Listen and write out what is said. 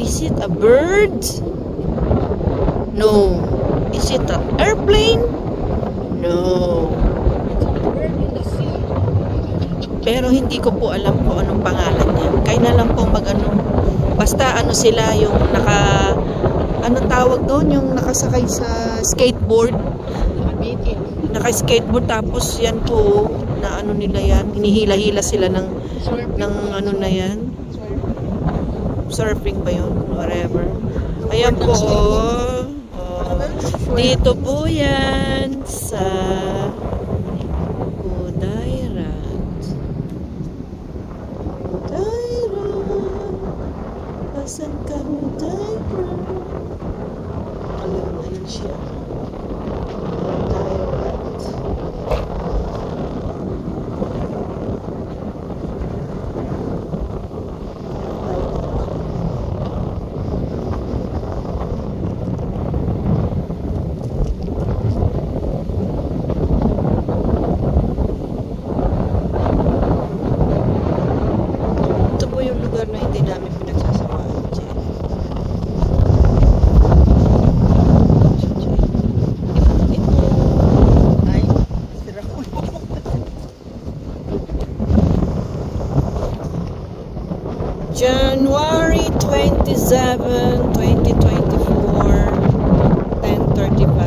Is it a bird? No. Is it an airplane? No. Pero hindi ko po alam kung anong pangalan niya. Kaya na lang po mag-ano. Basta ano sila yung anong tawag doon? Yung nakasakay sa skateboard. Naka-skateboard tapos yan po na ano nila yan. Hinihila-hila sila ng ano na yan. Surfing ba yun? Whatever. Ayan po. Dito po yan sa Udayrat. Asan ka, Udayrat? Ayun siya. Na hindi namin pinagsasamahan dyan. Ay, sira ko. January 27, 2024, 10:35.